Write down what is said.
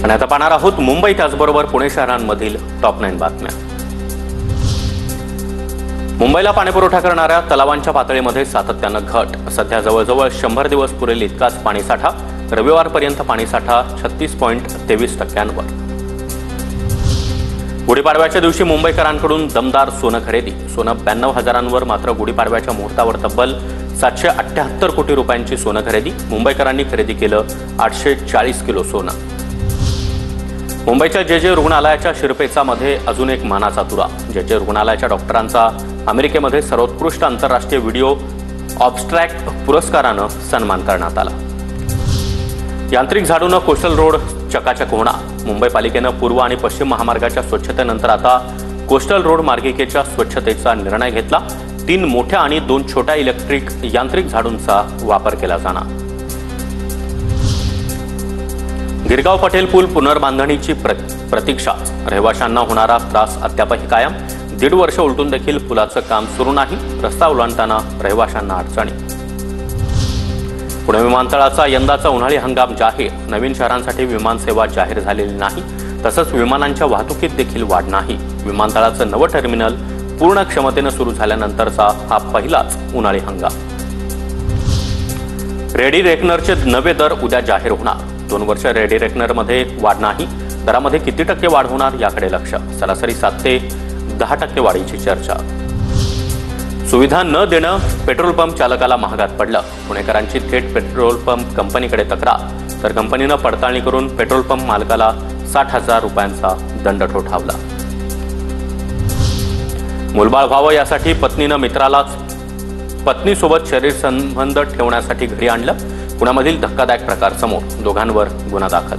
आणि आता पाहणार आहोत मुंबई त्याचबरोबर पुणे शहरांमधील टॉप 9 बातम्या। मुंबईला पाणीपुरवठा करणाऱ्या तलावांच्या पातळीमध्ये सातत्यानं घट। सध्या जवळजवळ 100 दिवस पुरेल इतकाच पाणीसाठा। रविवारपर्यंत पाणीसाठा 36.23%वर। गुढीपाडव्याच्या दिवशी मुंबईकरांकडून दमदार सोनं खरेदी। सोनं 92,000वर, मात्र गुढीपाडव्याच्या मुहूर्तावर तब्बल 778 कोटी रुपयांची सोनं खरेदी। मुंबईकरांनी खरेदी केलं 840 किलो सोनं। मुंबईच्या जे रुग्णालयाच्या शिरपेचामध्ये अजून एक मानाचा तुरा। जे रुग्णालयाच्या डॉक्टरांचा अमेरिकेमध्ये सर्वोत्कृष्ट आंतरराष्ट्रीय व्हिडिओ ऑब्स्ट्रॅक्ट पुरस्कारानं सन्मान करण्यात आला। यांत्रिक झाडूनं कोस्टल रोड चकाचक होणार। मुंबई पालिकेनं पूर्व आणि पश्चिम महामार्गाच्या स्वच्छतेनंतर आता कोस्टल रोड मार्गिकेच्या स्वच्छतेचा निर्णय घेतला। 3 मोठ्या आणि 2 छोट्या इलेक्ट्रिक यांत्रिक झाडूंचा वापर केला जाणार। गिरगाव पटेल पूल पुनर्बांधणीची प्रतीक्षा। रहिवाशांना होणारा त्रास अद्यापही कायम। 1.5 वर्ष उलटून देखील पुलाचं काम सुरू नाही। रस्ता ओलांडताना रहिवाशांना अडचणी। पुणे विमानतळाचा यंदाचा उन्हाळी हंगाम जाहीर। नवीन शहरांसाठी विमानसेवा जाहीर झालेली नाही, तसंच विमानांच्या वाहतुकीत देखील वाढ नाही। विमानतळाचं नवं टर्मिनल पूर्ण क्षमतेनं सुरू झाल्यानंतरचा हा पहिलाच उन्हाळी हंगाम। रेडी रेकनरचे नवे दर उद्या जाहीर होणार। 2 वर्ष रेडी रेकनरमध्ये वाढ नाही। दरामध्ये किती टक्के वाढ होणार याकडे लक्ष। सरासरी 7 ते 10% वाढीची चर्चा। सुविधा न देणं पेट्रोल पंप चालकाला महागात पडलं। पुणेकरांची थेट पेट्रोल पंप कंपनीकडे तक्रार, तर कंपनीनं पडताळणी करून पेट्रोल पंप मालकाला 60,000 रुपयांचा दंड ठोठावला। मुलबाळ व्हावं यासाठी पत्नीनं मित्रालाच पत्नीसोबत शरीर संबंध ठेवण्यासाठी घरी आणलं। पुण्यामधील धक्कादायक प्रकार समोर, दोघांवर गुन्हा दाखल।